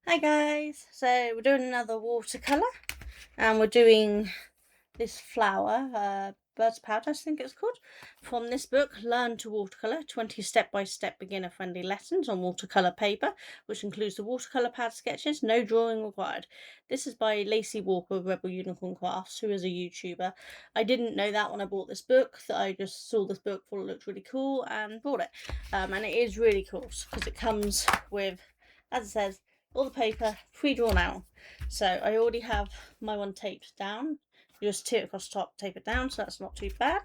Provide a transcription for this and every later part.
Hi guys, so we're doing another watercolour and we're doing this flower, Bird's Paradise I think it's called, from this book, Learn to Watercolour, 20 Step-by-Step Beginner-Friendly Lessons on Watercolour Paper, which includes the watercolour pad sketches, no drawing required. This is by Lacey Walker of Rebel Unicorn Crafts, who is a YouTuber. I didn't know that when I bought this book, that I just saw this book, thought it looked really cool and bought it. And it is really cool because it comes with, as it says, all the paper pre-drawn out. So I already have my one taped down. You just tear it across the top, tape it down, so that's not too bad.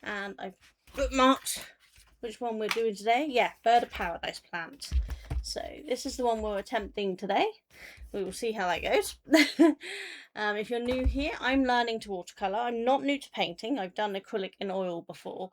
And I've bookmarked which one we're doing today. Yeah, Bird of Paradise plant. So this is the one we're attempting today. We will see how that goes. If you're new here, I'm learning to watercolour. I'm not new to painting. I've done acrylic in oil before,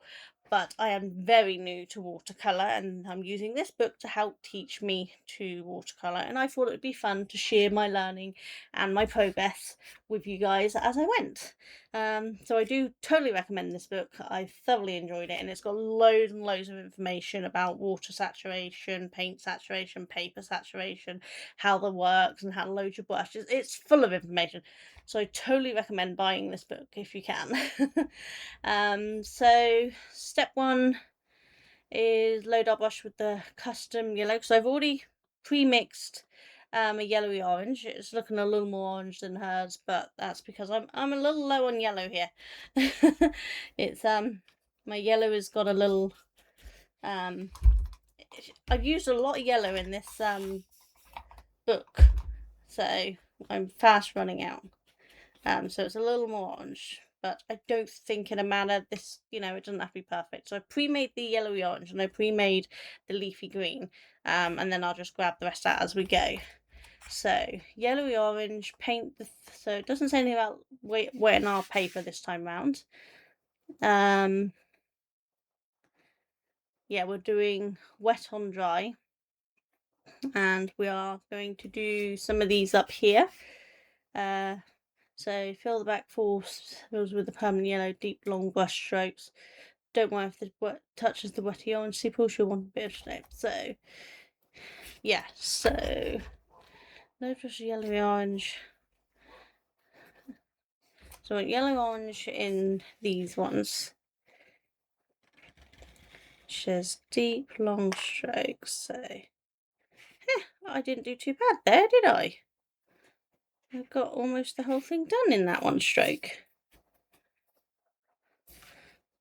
but I am very new to watercolour, and I'm using this book to help teach me to watercolour. And I thought it would be fun to share my learning and my progress with you guys as I went. So I do totally recommend this book. I thoroughly enjoyed it, and it's got loads and loads of information about water saturation, paint saturation, paper saturation, how that works, and how to load your brush. It's full of information. So I totally recommend buying this book if you can. So step one is load our brush with the custom yellow. So I've already pre-mixed a yellowy orange. It's looking a little more orange than hers, but that's because I'm a little low on yellow here. It's my yellow has got a little I've used a lot of yellow in this book, so I'm fast running out. So it's a little more orange, but I don't think in a manner this, it doesn't have to be perfect. So I pre-made the yellowy orange and I pre-made the leafy green, and then I'll just grab the rest out as we go. So yellowy orange, paint so it doesn't say anything about wetting our paper this time round. Yeah, we're doing wet on dry, and we are going to do some of these up here. So fill the back fills with the permanent yellow, deep long brush strokes. Don't worry if the wet touches the wetty orange sepals, you'll want a bit of shape. So yeah, so no just yellowy orange. So I want yellow orange in these ones. Just deep long strokes. So I didn't do too bad there, did I? I got almost the whole thing done in that one stroke.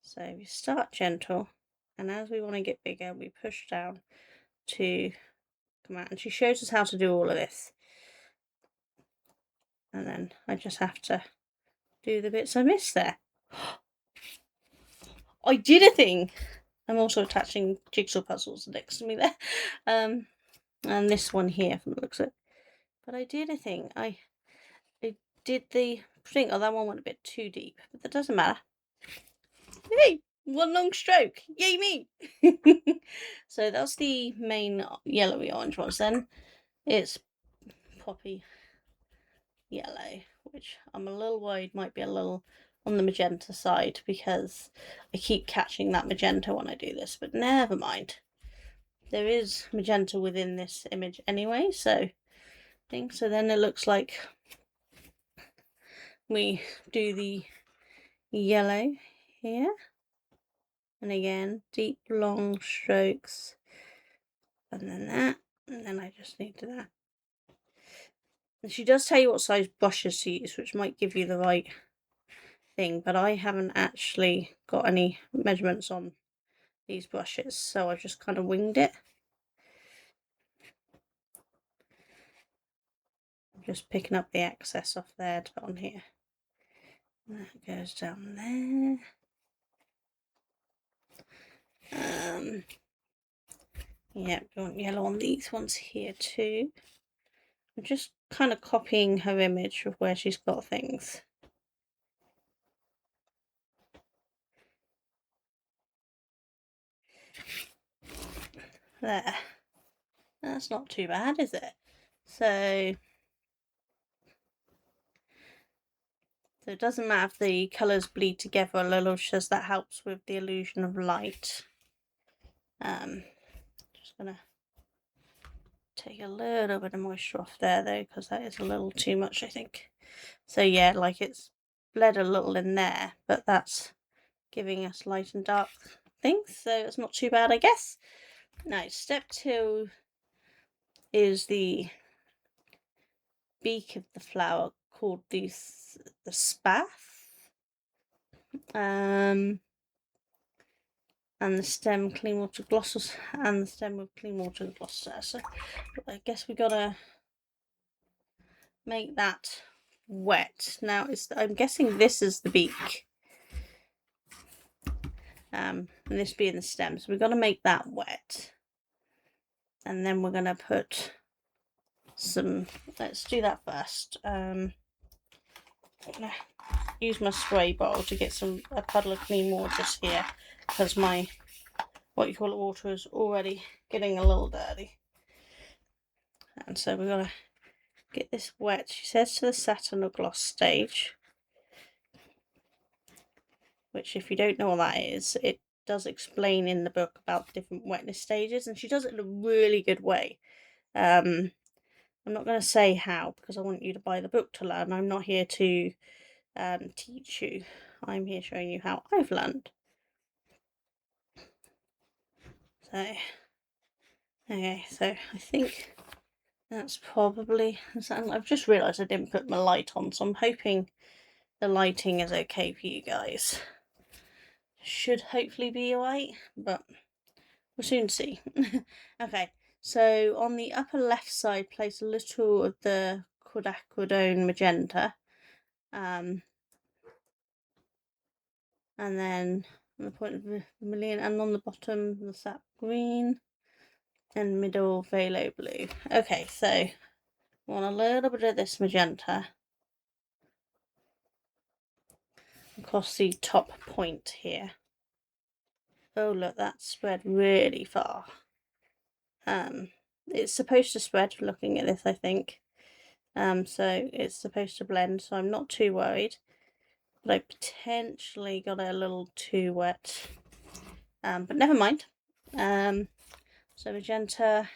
So we start gentle, and as we want to get bigger, we push down to come out. And she shows us how to do all of this. And then I just have to do the bits I missed there. I did a thing! I'm also attaching jigsaw puzzles next to me there. And this one here from the looks of it. But I did a thing. I did the thing. Oh, that one went a bit too deep, but that doesn't matter. Hey, one long stroke. Yay me! So that's the main yellowy orange ones. Then it's poppy yellow, which I'm a little worried might be a little on the magenta side because I keep catching that magenta when I do this, but never mind. There is magenta within this image anyway, so then it looks like we do the yellow here, and again deep long strokes, and then that, and then I just need that. And she does tell you what size brushes to use, which might give you the right thing, but I haven't actually got any measurements on these brushes, so I've just kind of winged it. I'm just picking up the excess off there to put on here. And that goes down there. Yeah, we want yellow on these ones here too. I'm just kind of copying her image of where she's got things. There. That's not too bad, is it? So it doesn't matter if the colours bleed together a little, just that helps with the illusion of light. Just gonna take a little bit of moisture off there though, because that is a little too much, I think. So yeah, like it's bled a little in there, but that's giving us light and dark things, so it's not too bad, I guess. Now, step 2 is the beak of the flower, called the spathe, and the stem clean water gloss, and the stem with clean water gloss there. So I guess we gotta make that wet. Now, I'm guessing this is the beak, and this being the stem, so we've got to make that wet, and then we're gonna put some, let's do that first. I'm gonna use my spray bottle to get a puddle of clean water just here, because my water is already getting a little dirty, and so we're gonna get this wet. She says to the satin or gloss stage, which, if you don't know what that is, it does explain in the book about the different wetness stages, and she does it in a really good way. I'm not going to say how, because I want you to buy the book to learn. I'm not here to teach you. I'm here showing you how I've learned. So, okay, so I think that's probably... I've just realised I didn't put my light on, so I'm hoping the lighting is okay for you guys. Should hopefully be alright, but we'll soon see. Okay, so on the upper left side, place a little of the quinacridone magenta, and then on the point of vermilion, and on the bottom the sap green, and middle phthalo blue. Okay, so we want a little bit of this magenta across the top point here. Oh look, that's spread really far. It's supposed to spread, looking at this, I think. So it's supposed to blend, so I'm not too worried. But I potentially got it a little too wet. But never mind. So magenta,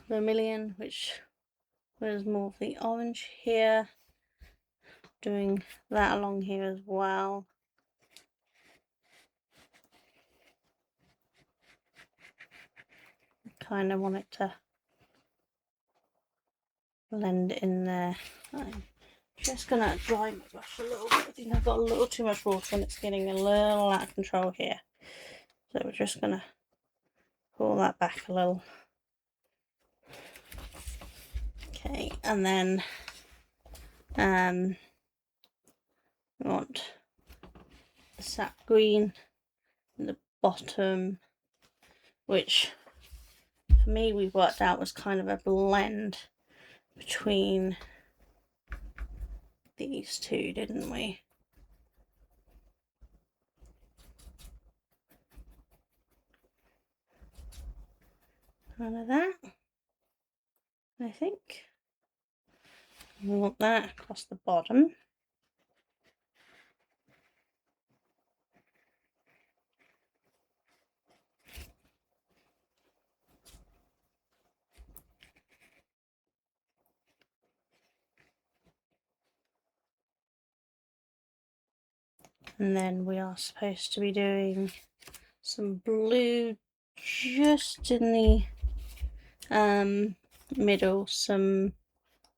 vermilion, which was more of the orange here. Doing that along here as well. Kind of want it to blend in there. I'm just gonna dry my brush a little bit. I think I've got a little too much water and it's getting a little out of control here. So we're just gonna pull that back a little. Okay, and then we want the sap green in the bottom, which for me we've worked out was kind of a blend between these two, didn't we? Kind of that, I think. We want that across the bottom. And then we are supposed to be doing some blue just in the middle, some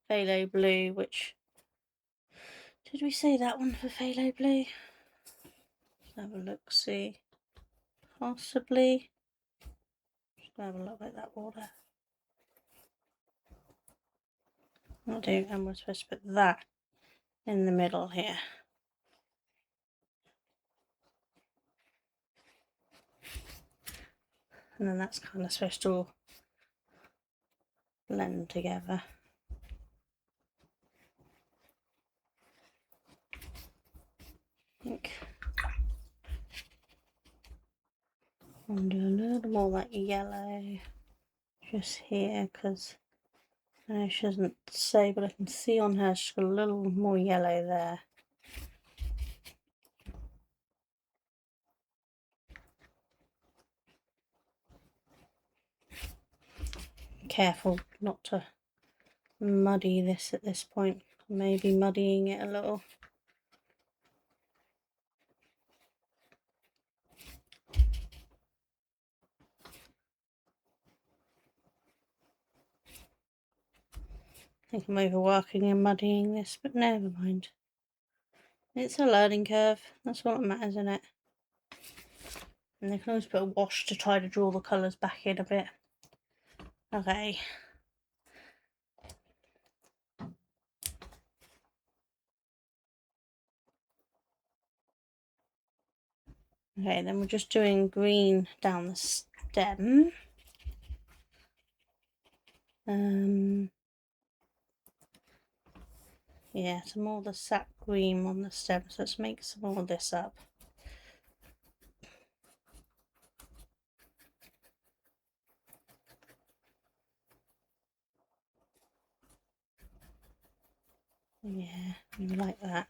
phthalo blue, which, did we say that one for phthalo blue? Let's have a look, see. Possibly. Just have a look at that water. I'll do, and we're supposed to put that in the middle here. And then that's kind of supposed to all blend together. I think I'll do a little more like yellow just here, because I know she doesn't say, but I can see on her she's got a little more yellow there. careful not to muddy this at this point. Maybe muddying it a little. I think I'm overworking and muddying this, but never mind. It's a learning curve. That's what matters, isn't it? And they can always put a wash to try to draw the colours back in a bit. Okay. Okay, then we're just doing green down the stem. Yeah, some more of the sap green on the stem, so let's make some more of this up. Yeah, like that.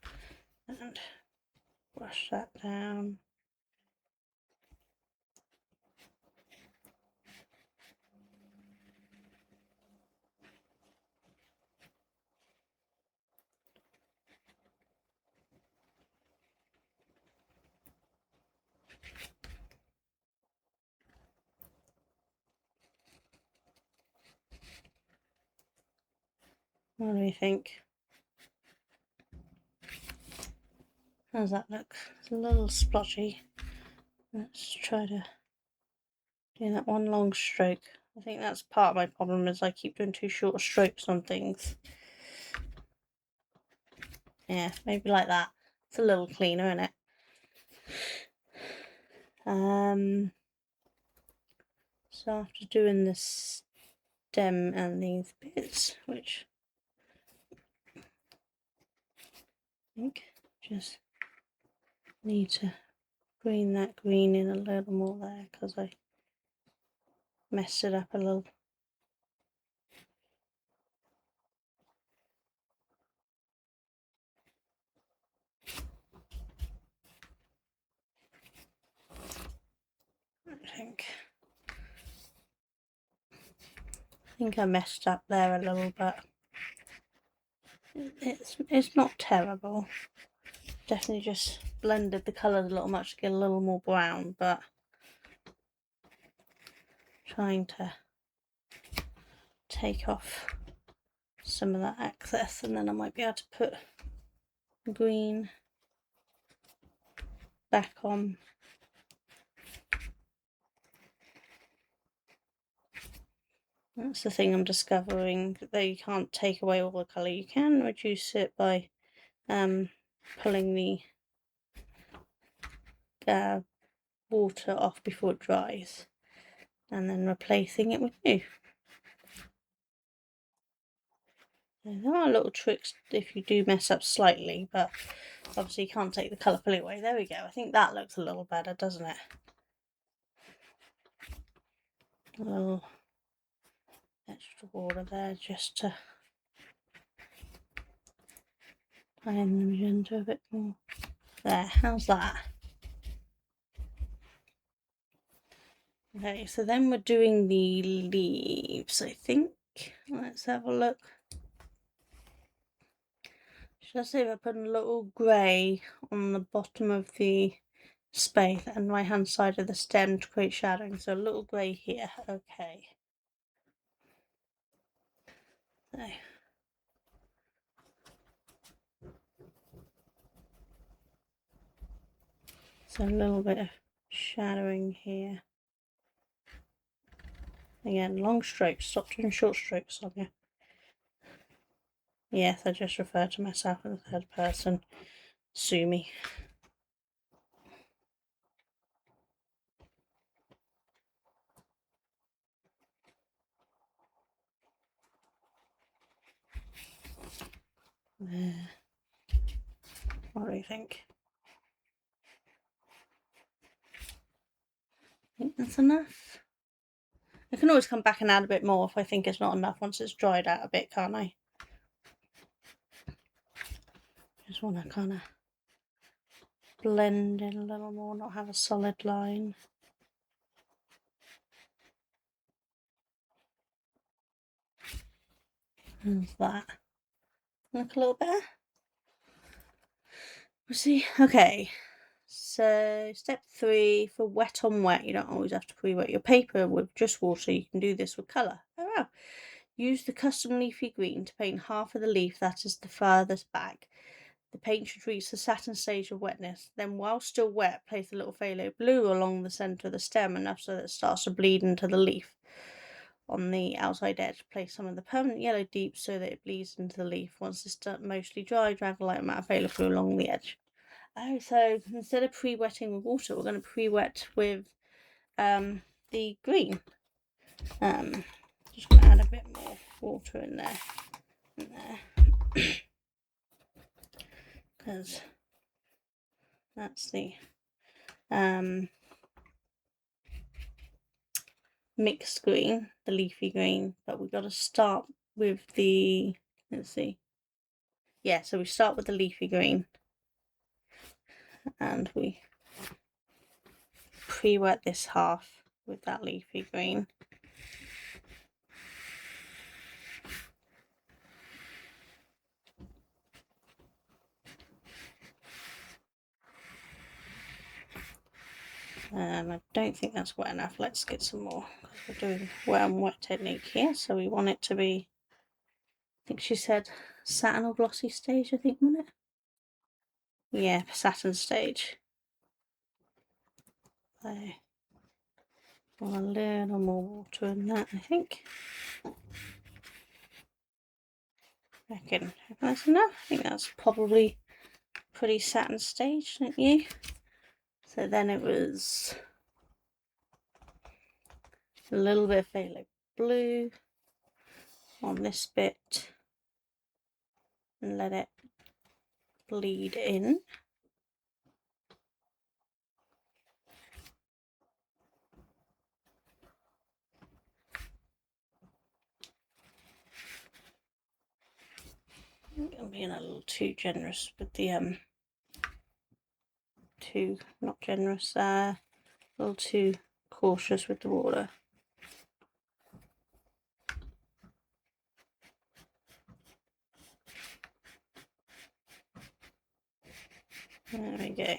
And brush that down. What do you think? How's that look? It's a little splotchy. Let's try to do that one long stroke. I think that's part of my problem, is I keep doing too short strokes on things. Yeah, maybe like that. It's a little cleaner, isn't it? So after doing the stem and these bits, which I think just need to green that green in a little more there, because I messed it up a little. I think I messed up there a little, but it's not terrible. Definitely just blended the colours a little much to get a little more brown, but trying to take off some of that excess, and then I might be able to put green back on. That's the thing I'm discovering, that you can't take away all the colour. You can reduce it by pulling the water off before it dries and then replacing it with new. There are little tricks if you do mess up slightly, but obviously you can't take the colour fully away. There we go. I think that looks a little better, doesn't it? A little extra water there just to tie in the magenta a bit more. There, how's that? Okay, so then we're doing the leaves, I think. Let's have a look. Should I say if I put a little grey on the bottom of the space and right hand side of the stem to create shadowing? So a little grey here. Okay. So a little bit of shadowing here. Again, long strokes. Stop doing short strokes on you. Yes, I just refer to myself in the third person. Sue me. There. What do you think? I think that's enough. I can always come back and add a bit more if I think it's not enough once it's dried out a bit, can't I? Just want to kind of blend in a little more, not have a solid line. And that. Look a little better. We'll see. Okay. So step 3, for wet on wet, you don't always have to pre-wet your paper with just water. You can do this with colour. Oh wow. Use the custom leafy green to paint half of the leaf that is the furthest back. The paint should reach the satin stage of wetness. Then, while still wet, place a little phthalo blue along the centre of the stem, enough so that it starts to bleed into the leaf. On the outside edge, place some of the permanent yellow deep so that it bleeds into the leaf. Once it's mostly dry, drag a light amount of phthalo blue along the edge. Oh, so instead of pre-wetting with water, we're going to pre-wet with the green. Just going to add a bit more water in there. Because that's the mixed green, the leafy green, but we've got to start with the, let's see, yeah, so we start with the leafy green and we pre-wet this half with that leafy green. I don't think that's wet enough. Let's get some more, because we're doing wet and wet technique here, so we want it to be, I think she said satin or glossy stage, I think, wasn't it? Yeah, satin stage. So, want a little more water in that, I think. Reckon that's enough. I think that's probably pretty satin stage, don't you? So then it was a little bit of phthalo blue on this bit and let it bleed in. I'm being a little too generous with the not generous, a little too cautious with the water. There we go.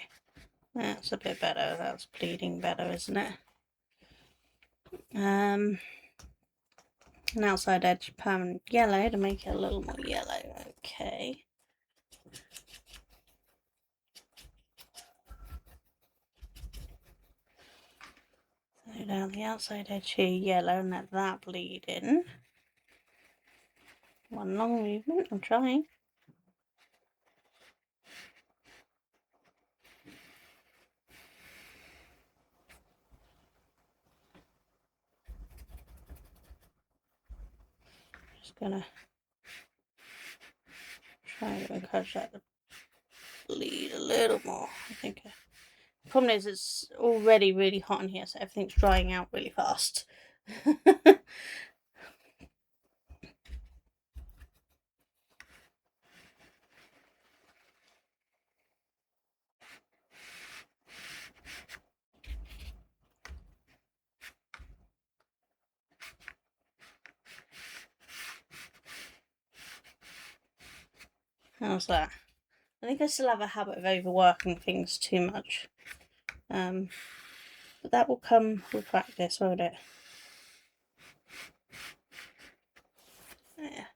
That's a bit better. That's bleeding better, isn't it? An outside edge permanent yellow to make it a little more yellow. Okay. So down the outside edge here, yellow, and let that bleed in. One long movement, I'm trying. Just gonna try to encourage that to bleed a little more. I think the problem is it's already really hot in here, so everything's drying out really fast. How's that? I think I still have a habit of overworking things too much. But that will come with practice, won't it? Yeah,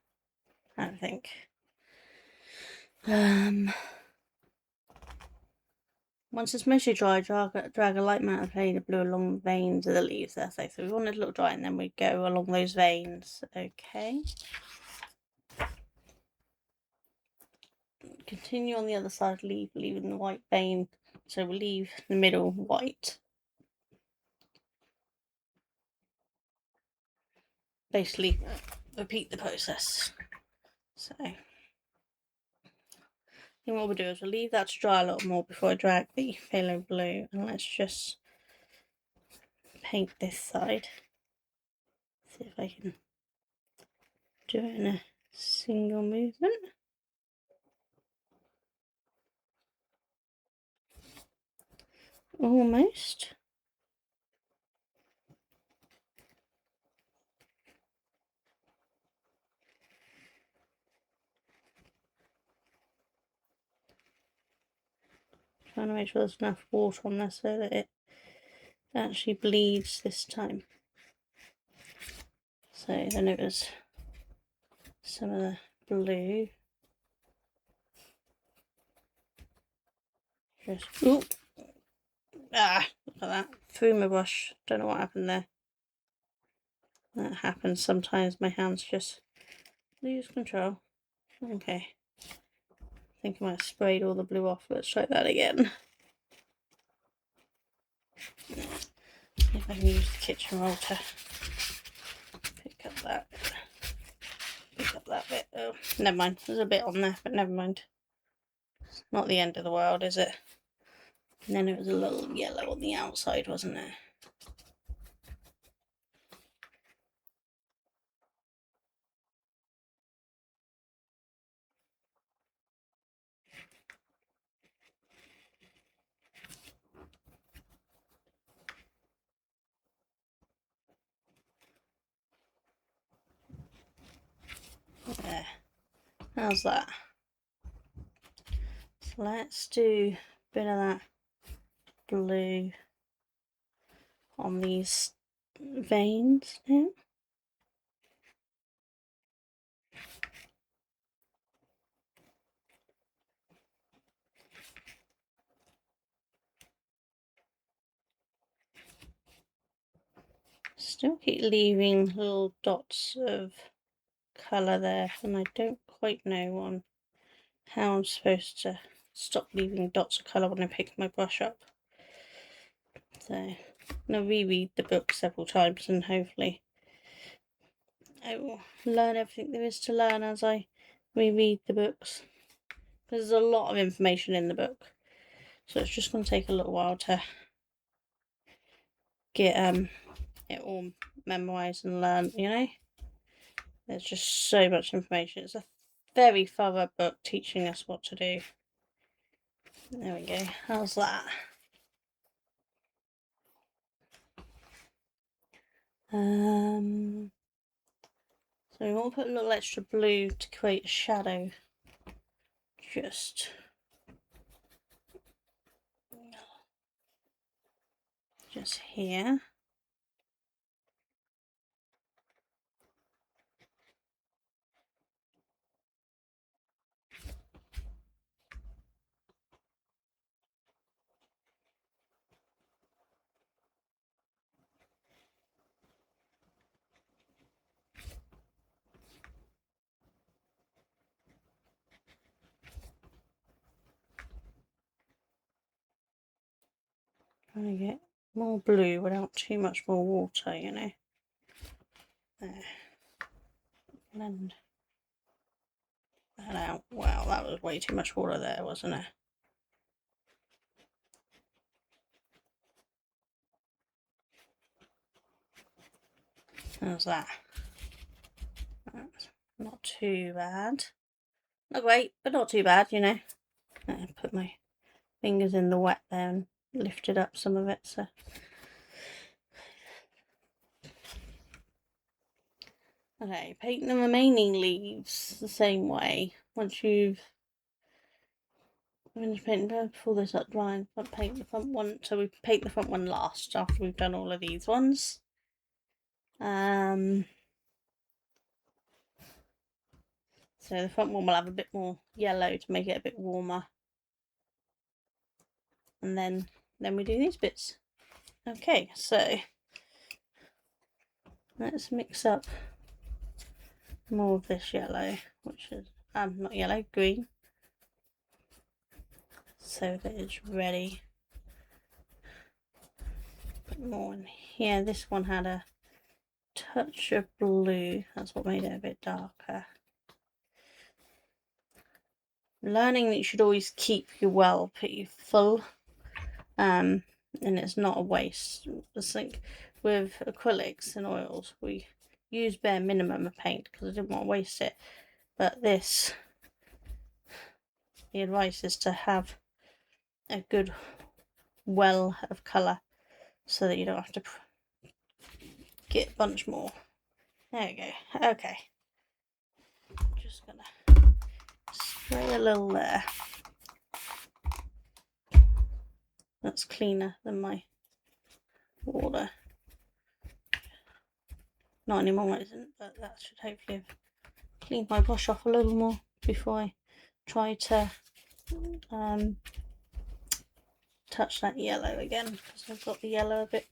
I think. Once it's mostly dry, drag a light amount of phthalo blue along the veins of the leaves. There, so we want it a little dry, and then we go along those veins. Okay. Continue on the other side, leaving the white vein. So we'll leave the middle white. Basically, repeat the process. So, I think what we'll do is we'll leave that to dry a little more before I drag the phthalo blue, and let's just paint this side. See if I can do it in a single movement. Almost. Trying to make sure there's enough water on there so that it actually bleeds this time. So then it was some of the blue. Just, ooh, look at that. Through my brush. Don't know what happened there. That happens sometimes. My hands just lose control. Okay. I think I might have sprayed all the blue off. Let's try that again. See if I can use the kitchen roll to pick up that bit. Oh, never mind. There's a bit on there, but never mind. It's not the end of the world, is it? And then it was a little yellow on the outside, wasn't it? There. How's that? So let's do a bit of that blue on these veins now. Still keep leaving little dots of colour there, and I don't quite know how I'm supposed to stop leaving dots of colour when I pick my brush up. So I'm going to reread the book several times, and hopefully I will learn everything there is to learn as I reread the books. There's a lot of information in the book, so it's just going to take a little while to get it all memorised and learned, you know. There's just so much information. It's a very thorough book teaching us what to do. There we go. How's that? So we want to put a little extra blue to create a shadow. Just here. Trying to get more blue without too much more water, you know. There. Blend that out. Wow, that was way too much water there, wasn't it? How's that? That's not too bad. Not great, but not too bad, you know. I put my fingers in the wet there and lifted up some of it, so. Okay, paint the remaining leaves the same way. Once you've finished painting, pull this up dry and paint the front one. So we paint the front one last after we've done all of these ones. So the front one will have a bit more yellow to make it a bit warmer. And then we do these bits. Okay, so let's mix up more of this yellow, which is not yellow, green, so that it's ready. Put more in here. This one had a touch of blue, that's what made it a bit darker. Learning that you should always keep your well pretty full, and it's not a waste. I think with acrylics and oils we use bare minimum of paint because I didn't want to waste it, but this, the advice is to have a good well of colour so that you don't have to get a bunch more. There we go. Okay, just gonna spray a little there. that's cleaner than my water. Not anymore, it isn't, but that should hopefully have cleaned my brush off a little more before I try to touch that yellow again, because I've got the yellow a bit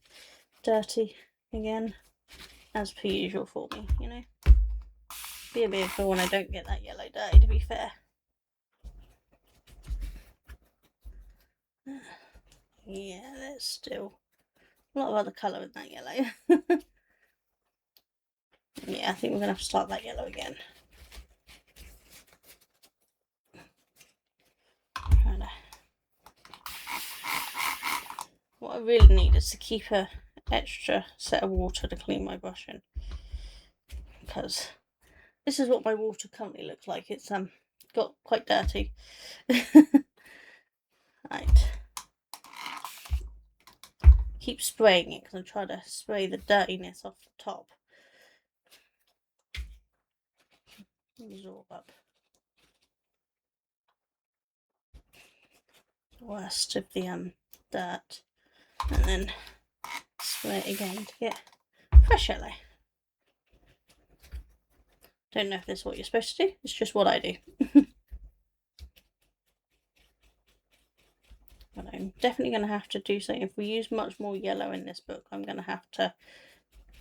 dirty again, as per usual for me, you know. Be a bit for when I don't get that yellow dirty, to be fair. Yeah, there's still a lot of other colour in that yellow. Yeah, I think we're going to have to start that yellow again. What I really need is to keep an extra set of water to clean my brush in, because this is what my water currently looks like. It's got quite dirty. Right. Keep spraying it because I'm trying to spray the dirtiness off the top. Absorb up the worst of the dirt, and then spray it again to get fresh yellow. Don't know if this is what you're supposed to do, it's just what I do. But I'm definitely going to have to do something. If we use much more yellow in this book, I'm going to have to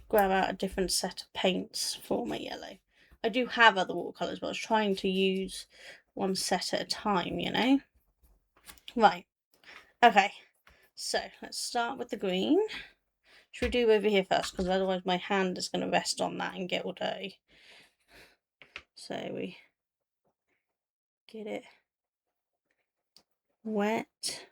grab out a different set of paints for my yellow. I do have other watercolours, but I was trying to use one set at a time, you know. Right, okay, so let's start with the green. Should we do over here first, because otherwise my hand is going to rest on that and get all dirty. So we get it wet.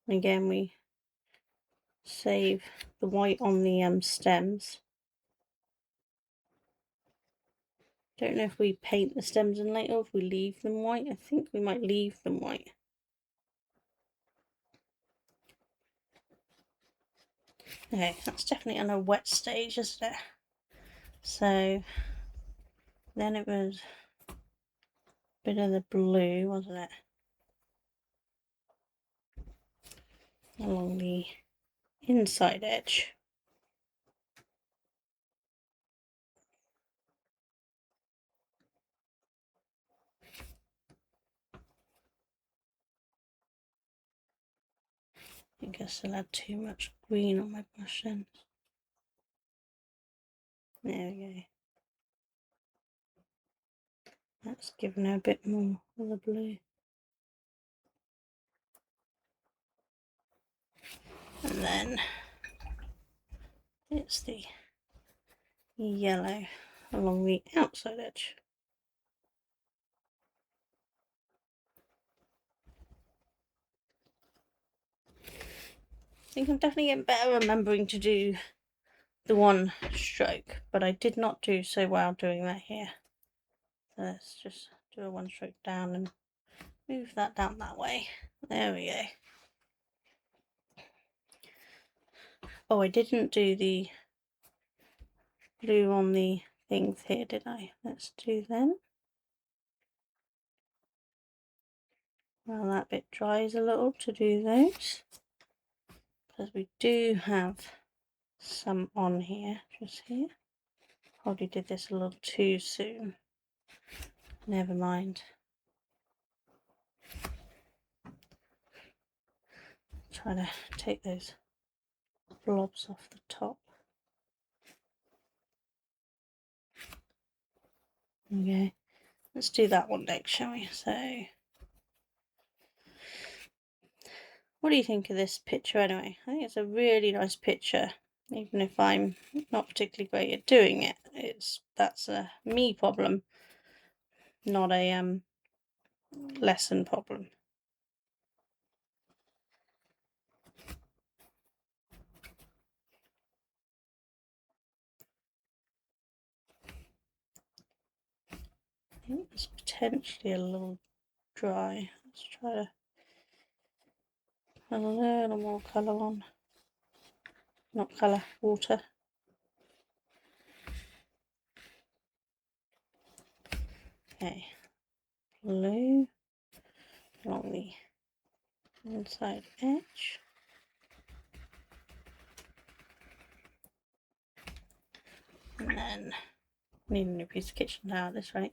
Again, we save the white on the stems. Don't know if we paint the stems in later or if we leave them white. I think we might leave them white. Okay, that's definitely on a wet stage, isn't it? So then it was a bit of the blue, wasn't it? Along the inside edge. I think I still had too much green on my brush then. There we go. That's given her a bit more of the blue. And then it's the yellow along the outside edge. I think I'm definitely getting better remembering to do the one stroke, but I did not do so well doing that here. So let's just do a one stroke down and move that down that way. There we go. Oh, I didn't do the blue on the things here, did I? Let's do them. Well, that bit dries a little to do those, because we do have some on here, just here. Probably did this a little too soon. Never mind. Try to take those blobs off the top. Okay, let's do that one next, shall we? So, what do you think of this picture anyway? I think it's a really nice picture, even if I'm not particularly great at doing it. That's a me problem, not a lesson problem. I think it's potentially a little dry. Let's try to a little more colour on. Not colour, water. Okay, blue along the inside edge. And then, need a new piece of kitchen towel at this rate.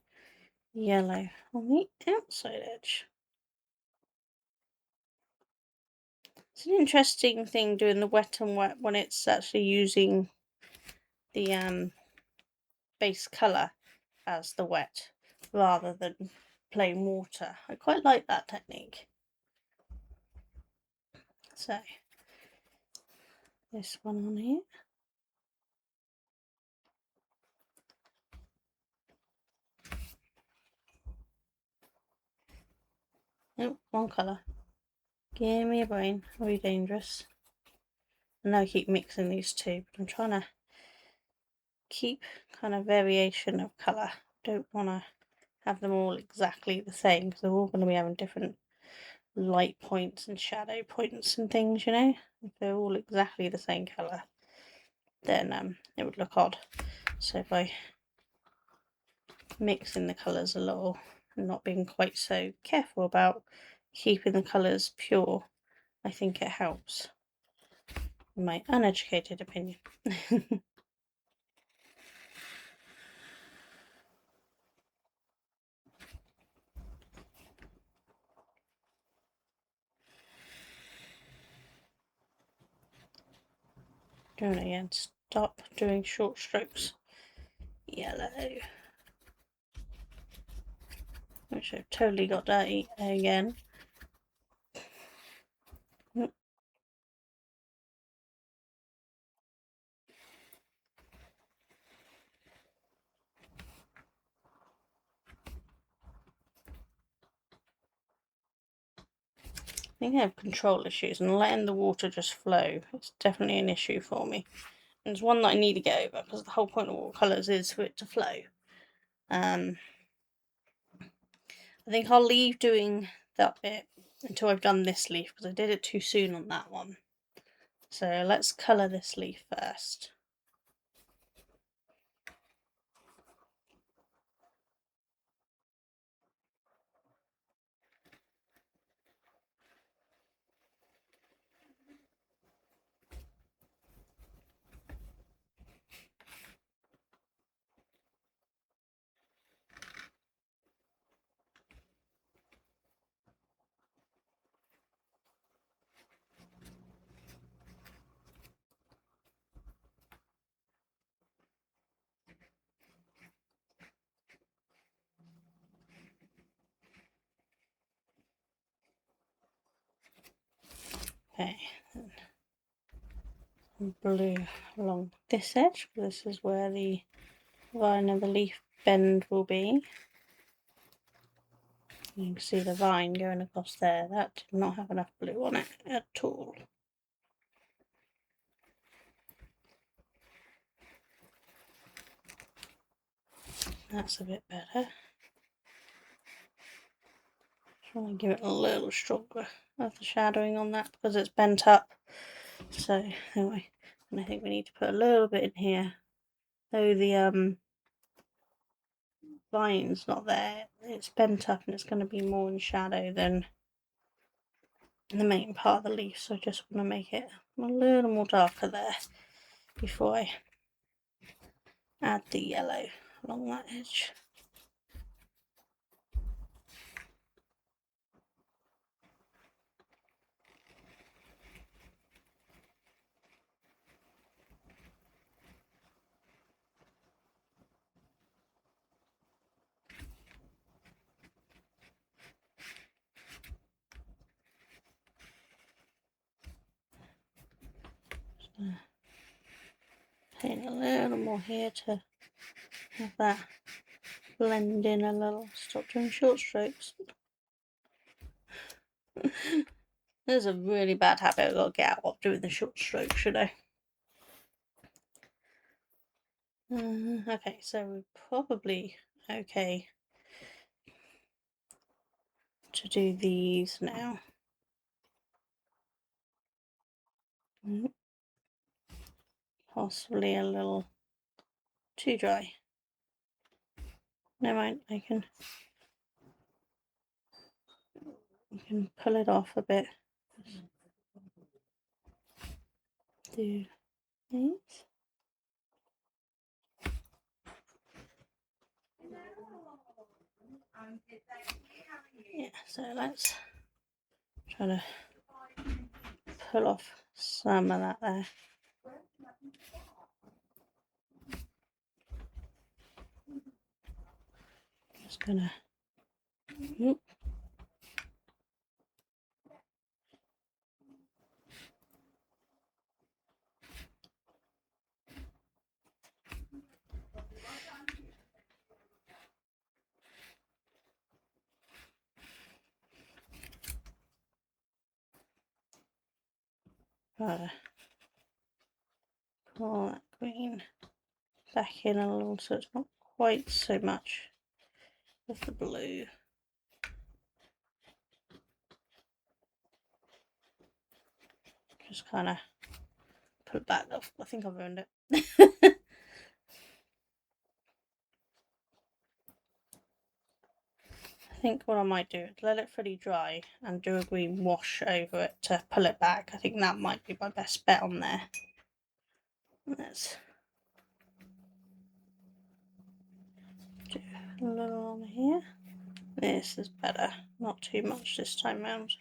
Yellow on the outside edge. It's an interesting thing doing the wet and wet when it's actually using the base colour as the wet rather than plain water. I quite like that technique. So this one on here. Nope, wrong colour. Give me a brain. Are you dangerous? I know I keep mixing these two, but I'm trying to keep kind of variation of colour. Don't want to have them all exactly the same because they're all going to be having different light points and shadow points and things, you know. If they're all exactly the same colour, then it would look odd. So by mixing the colours a little and not being quite so careful about keeping the colours pure, I think it helps, in my uneducated opinion. Doing it again. Stop doing short strokes. Yellow. Which I've totally got dirty again. I think I have control issues, and letting the water just flow is definitely an issue for me. And it's one that I need to get over because the whole point of watercolours is for it to flow. I think I'll leave doing that bit until I've done this leaf because I did it too soon on that one. So let's colour this leaf first. Okay, and blue along this edge. This is where the vine of the leaf bend will be. You can see the vine going across there. That did not have enough blue on it at all. That's a bit better. Trying to give it a little stronger of the shadowing on that because it's bent up. So anyway, and I think we need to put a little bit in here. Though the vine's not there, it's bent up and it's going to be more in shadow than the main part of the leaf. So I just want to make it a little more darker there before I add the yellow along that edge. Paint a little more here to have that blend in a little. Stop doing short strokes. There's a really bad habit I've got to get out of doing the short strokes, should I? Okay, so we're probably okay to do these now. Possibly a little too dry. Never mind, I can pull it off a bit. Do these. Yeah, so let's try to pull off some of that there. Just gonna pull that green back in a little so it's not quite so much of the blue. Just kind of put it back off. I think I've ruined it. I think what I might do is let it fully dry and do a green wash over it to pull it back. I think that might be my best bet on there. Let's do a little on here. This is better, not too much this time round.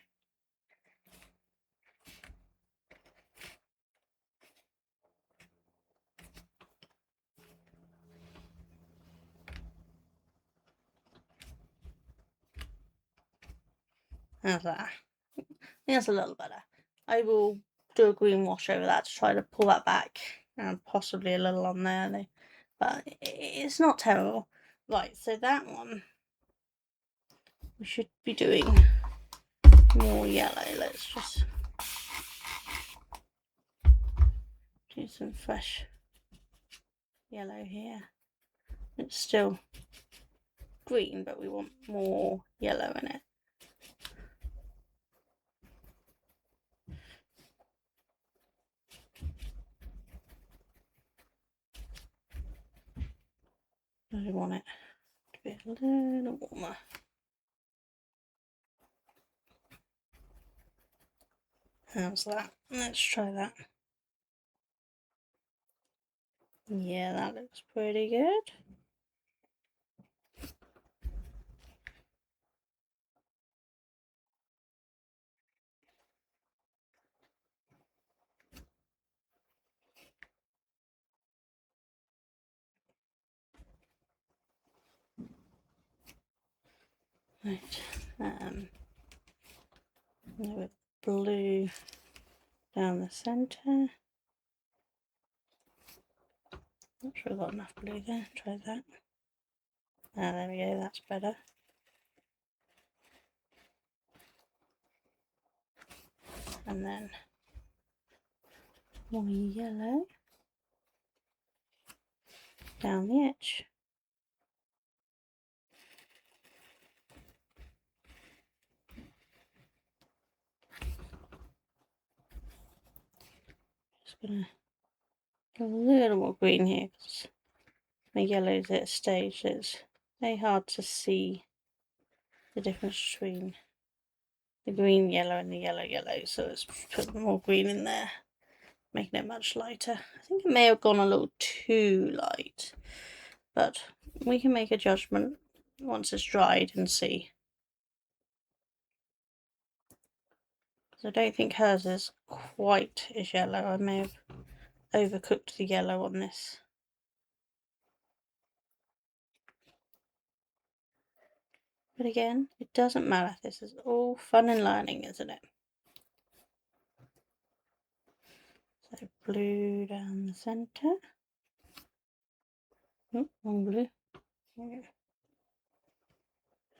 How's that? I think that's a little better. I will do a green wash over that to try to pull that back, and possibly a little on there, but it's not terrible. Right, so that one we should be doing more yellow. Let's just do some fresh yellow here. It's still green, but we want more yellow in it. I want it to be a little warmer. How's that? Let's try that. Yeah, that looks pretty good. Right, with blue down the centre. Not sure I've got enough blue there. Try that. Ah, there we go. That's better. And then more yellow down the edge. Just gonna get a little more green here because my yellow's at a stage that's very hard to see the difference between the green yellow and the yellow yellow. So let's put more green in there, making it much lighter. I think it may have gone a little too light, but we can make a judgment once it's dried and see. I don't think hers is quite as yellow. I may have overcooked the yellow on this. But again, it doesn't matter. This is all fun and learning, isn't it? So blue down the centre. Oh, wrong blue.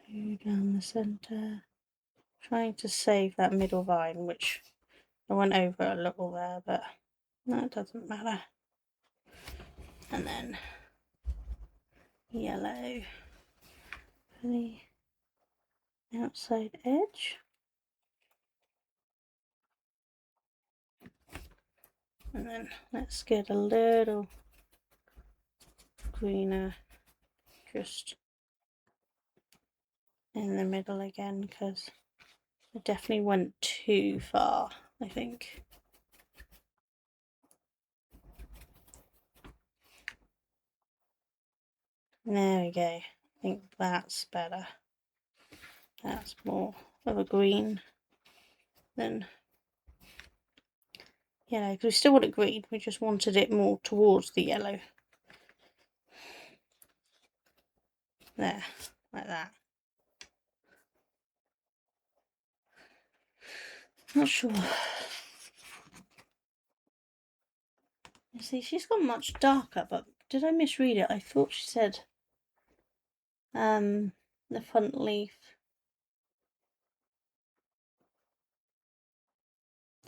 Blue down the centre. Trying to save that middle vine, which I went over a little there, but that doesn't matter. And then yellow for the outside edge. And then let's get a little greener just in the middle again, because I definitely went too far, I think. There we go. I think that's better. That's more of a green than yellow, because we still want it green, we just wanted it more towards the yellow. There, like that. Not sure. You see, she's got much darker, but did I misread it? I thought she said the front leaf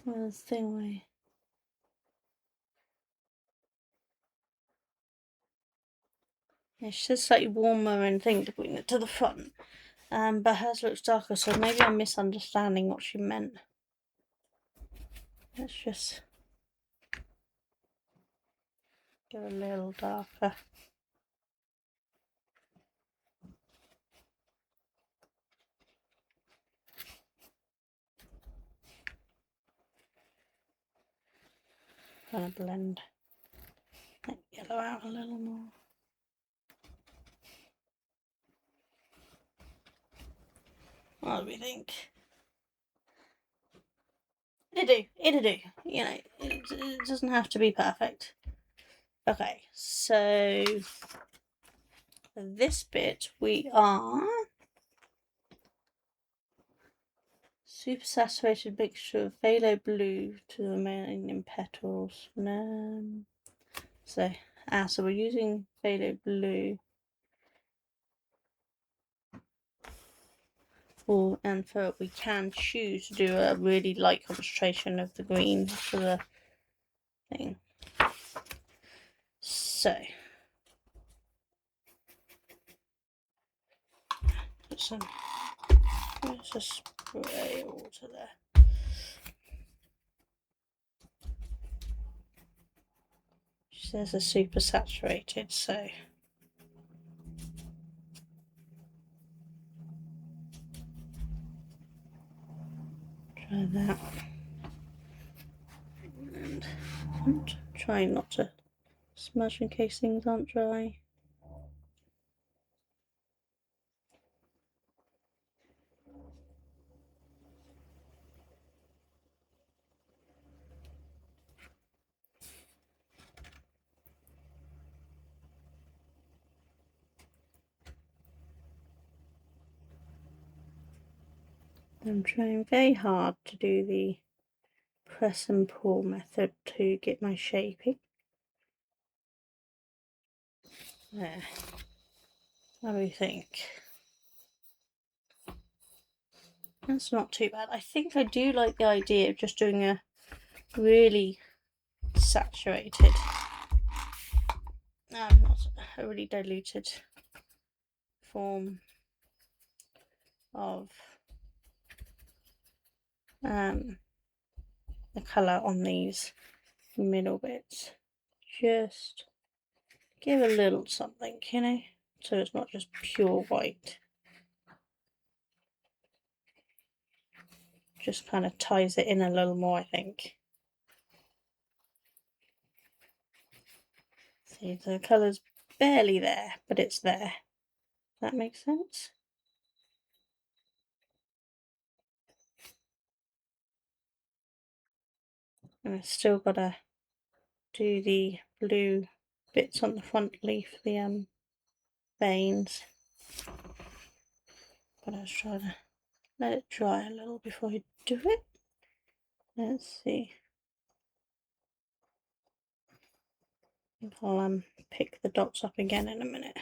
was thing way. Yeah, she says slightly warmer and thing to bring it to the front. But hers looks darker, so maybe I'm misunderstanding what she meant. Let's just go a little darker. Kind of blend that yellow out a little more. What do we think? It'll do. You know, it doesn't have to be perfect. Okay, so for this bit we are super saturated mixture of phthalo blue to the remaining petals. So we're using phthalo blue. And for we can choose to do a really light concentration of the green for the thing. So let's just spray water there. She says they're super saturated, so try that. And I'm trying not to smudge in case things aren't dry. I'm trying very hard to do the press and pull method to get my shaping. There. What do you think? That's not too bad. I think I do like the idea of just doing a really saturated, not a really diluted form of the colour on these middle bits. Just give a little something, you know, so it's not just pure white. Just kind of ties it in a little more, I think. See, the colour's barely there, but it's there. That makes sense? And I've still got to do the blue bits on the front leaf, the veins. But I was trying to let it dry a little before I do it. Let's see. I'll pick the dots up again in a minute.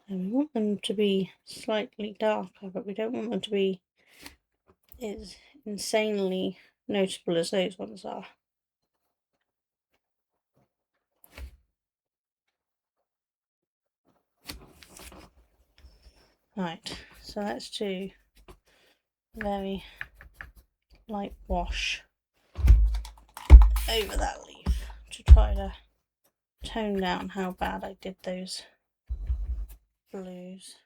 And we want them to be slightly darker, but we don't want them to be as insanely noticeable as those ones are. Right, so let's do very light wash over that leaf to try to tone down how bad I did those blues.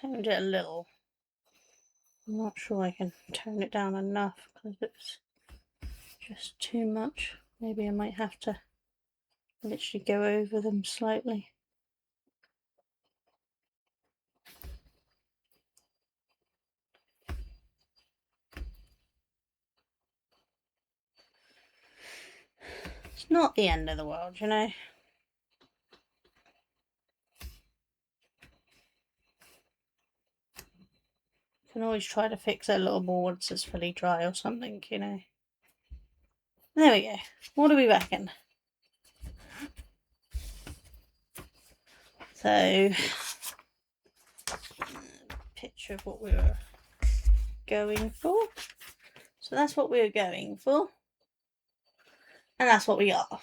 Toned it a little. I'm not sure I can tone it down enough because it's just too much. Maybe I might have to literally go over them slightly. It's not the end of the world, you know. You can always try to fix it a little more once it's fully dry or something, you know. There we go. What do we reckon? So, picture of what we were going for. So that's what we were going for. And that's what we got.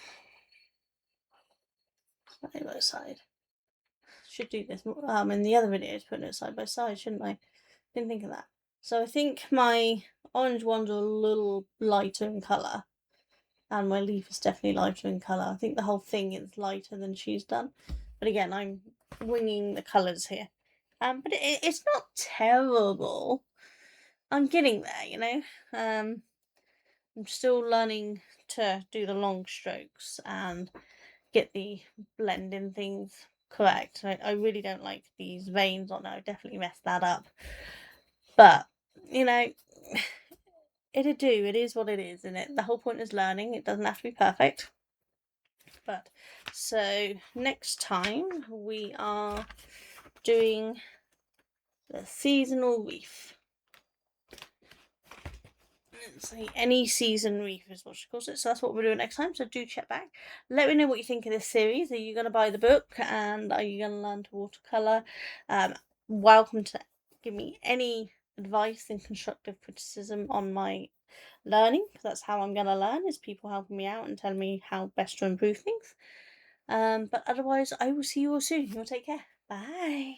Side by side. Should do this in the other videos, putting it side by side, shouldn't I? Didn't think of that. So I think my orange ones are a little lighter in colour. And my leaf is definitely lighter in colour. I think the whole thing is lighter than she's done. But again, I'm winging the colours here. But it's not terrible. I'm getting there, you know. I'm still learning to do the long strokes and get the blending things correct. I really don't like these veins on it. I definitely messed that up. But, you know, it'll do. It is what it is, isn't it? The whole point is learning. It doesn't have to be perfect. But, so, next time we are doing the seasonal reef. Say any season reef is what she calls it. So that's what we're doing next time. So do check back. Let me know what you think of this series. Are you going to buy the book and are you going to learn to watercolor? Welcome to give me any advice and constructive criticism on my learning, because that's how I'm going to learn, is people helping me out and telling me how best to improve things. But otherwise, I will see you all soon. You'll take care. Bye.